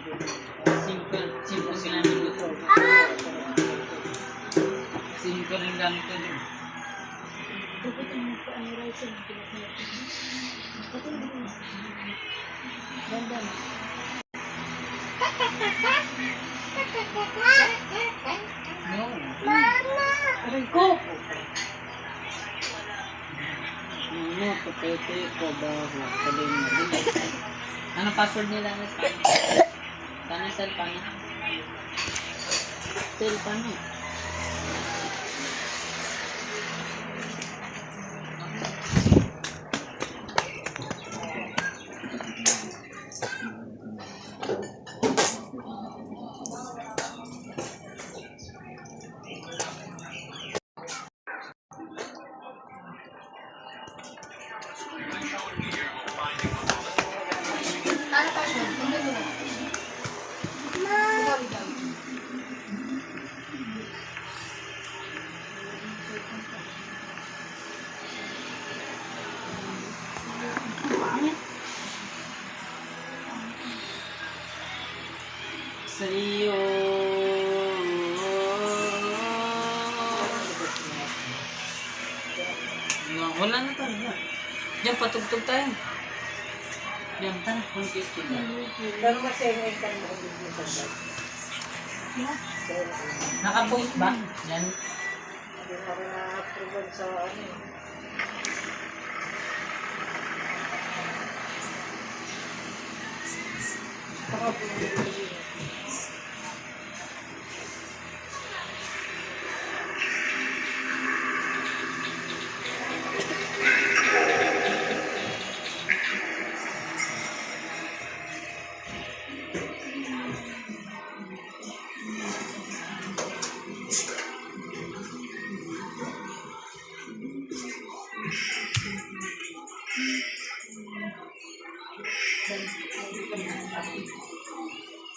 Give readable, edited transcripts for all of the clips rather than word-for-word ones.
Simple sila nito. Simple rin gamit ko din. No. Aray ko! No, papete ko ba? Sabihin mo din. Ano password nila na sa paano sel paano? Sel paano? Ano pa siya? Tingnan mo. Sa'yo. Wala na talaga. Diyan, patugtog tayo. Diyan, tara. Confused kita. Pero masaya ka mo kung hindi sa bag. Naka-post ba? Yan. Hindi mo rin na-approve sa ano.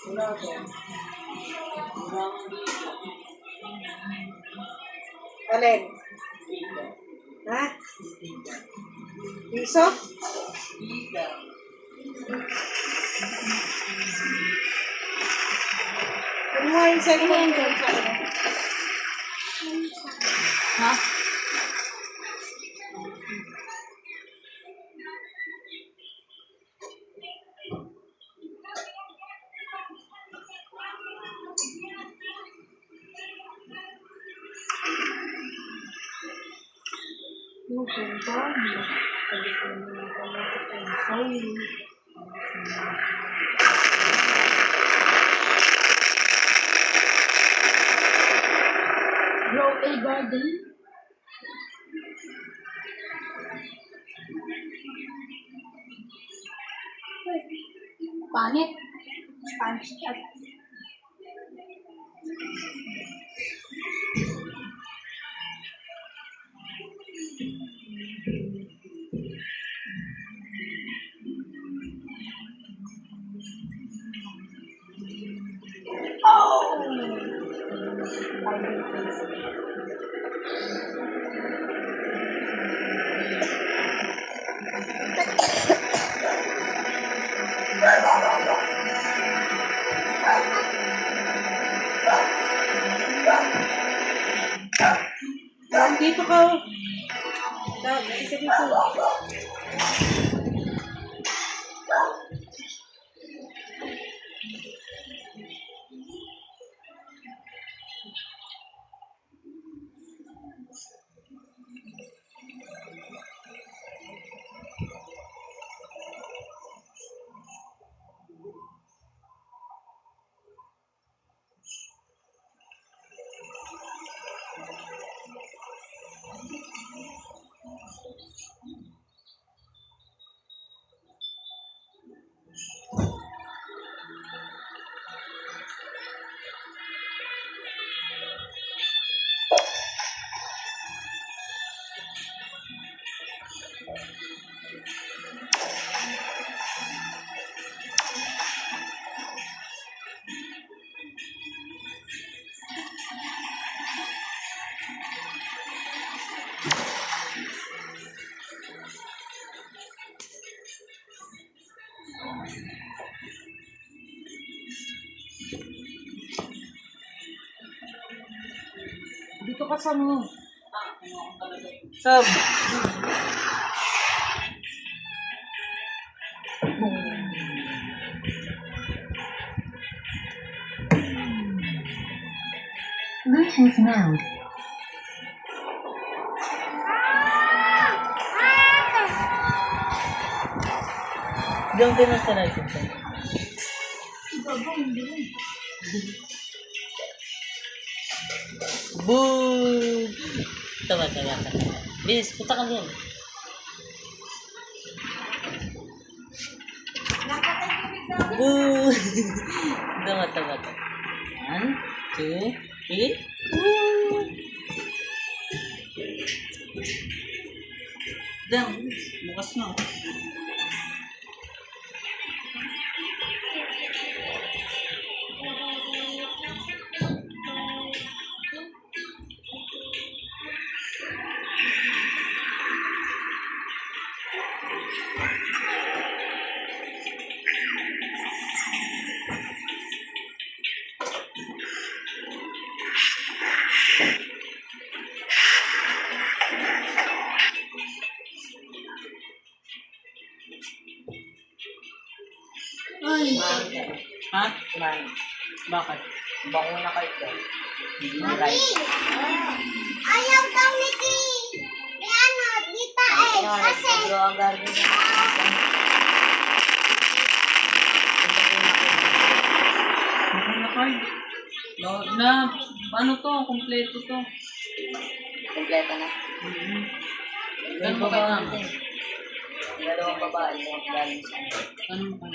Wala ko. Alin? Ha? Piso? Kumuha yung cellphone ko. Ha? Grow a garden. Pangit. Spanish cat. Dito ka. Isa dito. kasama mo. Sab. Bluetooth mode. Diyan din na sa license. Boo! Tawa. Bilis, punta ka doon. Boo! Tawa. 1, 2, 3. Boo! Diyan, bukas na. Ha? Bakit? Bango na kayo daw. Ayaw daw ni Dita kasi Nakay. Na, ano to? Kompleto to. Kompleto na. Ano ba ka? Dalawang babae mo galing sa Ano ba?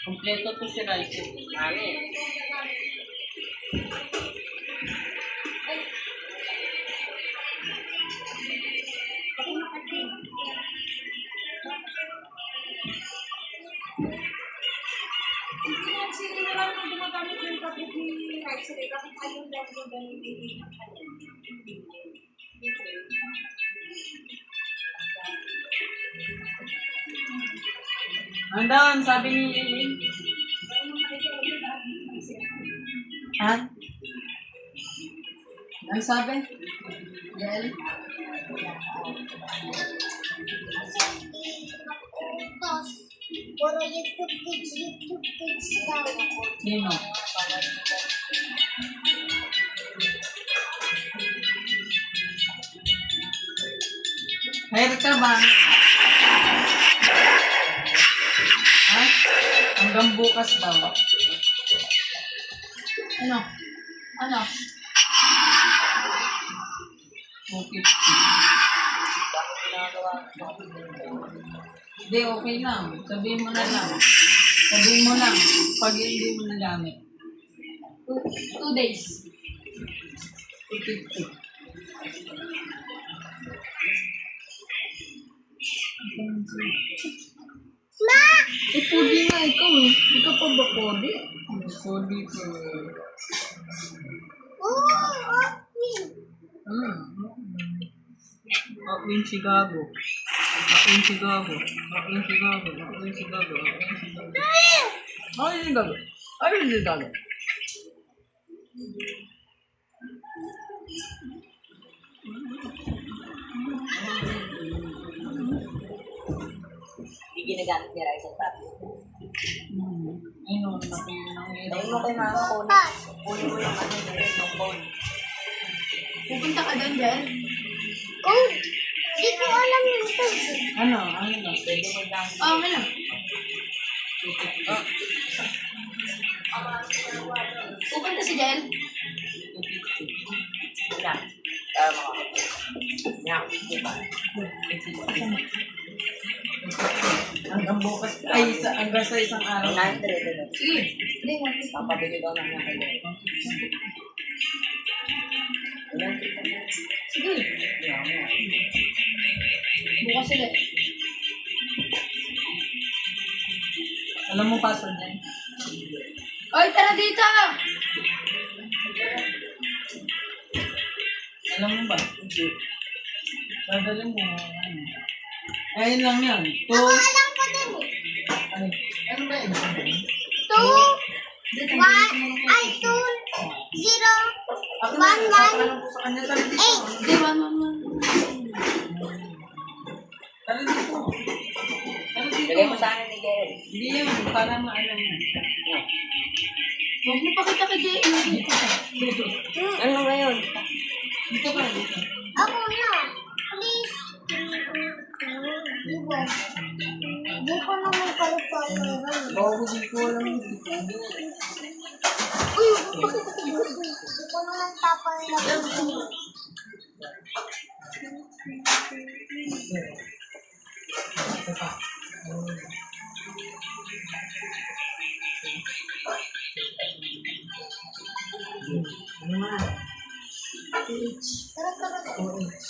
Kompleto to si Rice. namin. Andan, sabi ni Lily. Ha? Ano sabi? Del? puro YouTube kids daw. Sino? Hair ka ba? Ha? Hanggang bukas daw. Ano? Ano? 250. Hindi, okay lang. Sabihin mo na lang. Sabihin mo lang. Pag hindi mo nagamit. 2 days. 250. Pudi nga ikaw eh. Ikaw pa ba pudi? Pudi ko. Ako yung Chicago. Ako yung Chicago. Ako yung Chicago. Ako yung Chicago. Ako yung Chicago. Ako yung Chicago. Ako yung Chicago. Hindi ginagamit ni Raisa sa tabi. Ayun, nakikinig. Dahil mo kay mama ko, kunin mo yung ano nila, yung phone. Pupunta ka doon, Del? Oh, di ko alam yung tag. Ano? Ano ba? Pwede mo lang. Oh, ano? Pupunta si Del? Lang. Tama. Yan, di ba? Hanggang bukas. Ay, hanggang sa isang araw. 900 na. Sige. Hindi mo. Papabili daw lang ng kayo. Sige. Bukas sila. Alam mo password niya? Oy, tara dito! Alam mo ba? Hindi. Dadalhin mo. Ano? Ayun lang yan. Alam ko din eh. Ano? Ano ba yun? 2, 1, ay 2, 0, Ako na Tatanong ko sa kanya, tara dito. Di ba, mama? Tara dito. Tara dito. Lagay mo sa akin ni Jerry. Hindi yun, para maalam mo. Huwag mo pakita kay Jay. Ano ngayon? Dito ka, dito. Ako na. Please. Hindi ko naman kalit-kalit. Bawasin ko lang. Uy, bakit ito? Hindi ko naman tapal na. Ito pa. Ano na? Tara, tara. OH.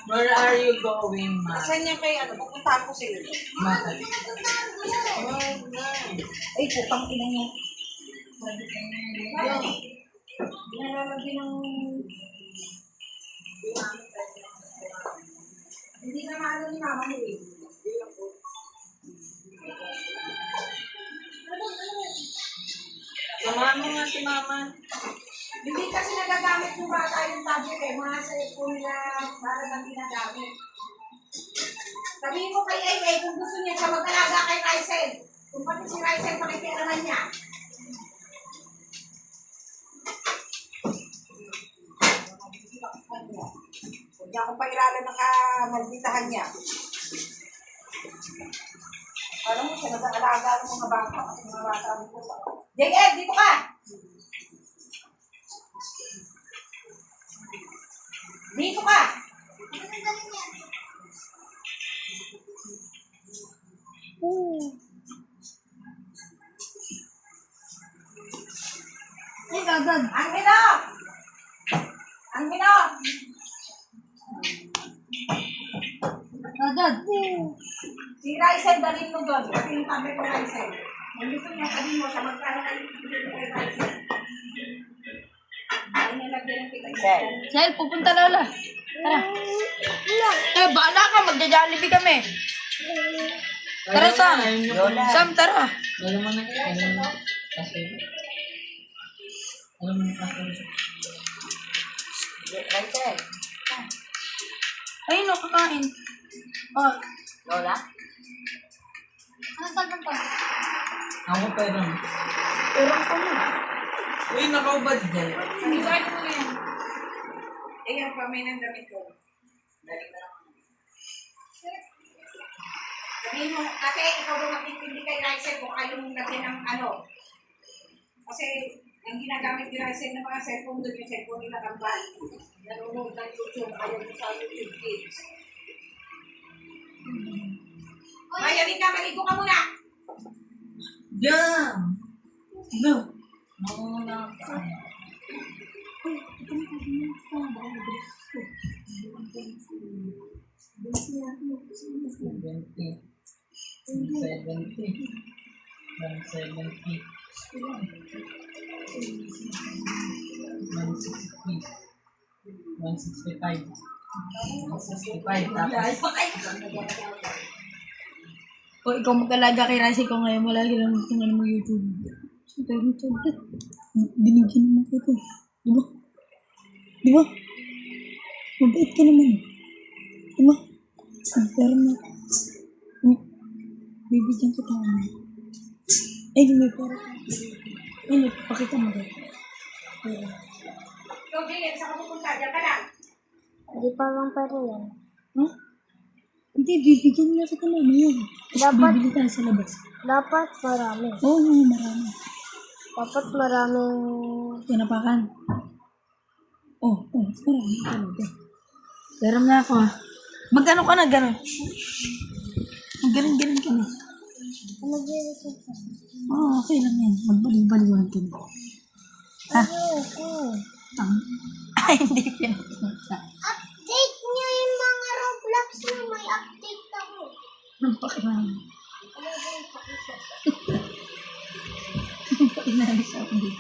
Where are you going, ma? Saan niya kay ano? Pupunta ako sa iyo. Bakit? Ay, putang ina niyo. Nalalagyan ng... Hindi na maano ni mama mo eh. Samahan mo nga si mama. Hindi kasi nagagamit ng bata yung tablet eh. Mga cellphone na para lang ginagamit. Sabihin ko kay Ay kung gusto niya siya mag-alaga kay Ryzen. Kung pati si Ryzen pakikialaman niya. Huwag niya akong pairalan ng malditahan niya. Alam mo siya nag-alaga ng mga bata. Mga bata dito. JF, dito ka! Dito ka! Ay, gagad. Angelo! Angelo! Gagad. Si Ryzen, dalhin mo doon. Pati yung tablet ko Ryzen. Kung gusto niya, sabihin mo siya, magkano kayo bibili kay Ryzen. Ayaw niya lagyan ng kita. Sel, pupunta Lola. Tara. Eh, bahala ka. Magja-jollibee kami. Tara, Sam. Sam, tara. Alam mo na. Alam mo na. Kasi. Alam mo na. Ryzen. Ayun, no, kakain. Oh. Lola? Ano saan pa? Ako pero. Urang ko na. Uy, nakaubad dyan. Hindi ko mo yan. Eh, yung pamay ng damit ko. Dali na lang. Sabihin mo, ate, ikaw daw magtitindi kay Ryzen kung ayaw mong lagyan ng ano. Kasi, ang ginagamit ni Ryzen ng mga cellphone doon, yung cellphone nila kambal. Nanonood ng YouTube, ayaw mo sa YouTube Kids. Maya, ka, maligo ka muna. Diyan! No! Mawala ka. 165. O, ikaw mag-alaga kay Rashi ko ngayon. Wala ka lang kung ano mo YouTube. Pero ito, binigyan naman kita. Di ba? Di ba? Mabait ka naman. Di ba? Pero na. Bibigyan kita naman. Ay, may pera ka. Ay, pakita mo rin. Ikaw, Jay, saan ka pupunta? Diyan ka lang. Hindi pa lang pera yan. Ha? Hindi, bibigyan na kita mamaya. Dapat. Bibili tayo sa labas. Dapat marami. Oo, marami. Dapat maraming... Tinapakan. Marami talaga. Daram na ako ha. Mag-ano ka na, gano'n. Mag-ganon ka na. Nag-iisip ka. Oo, okay lang yan. Magbaliw-baliwan ka na. Ha? Ay, hindi pinagpunta. Update niyo yung mga Roblox na may update ako. Anong pakilala? Anong pakilala sa update?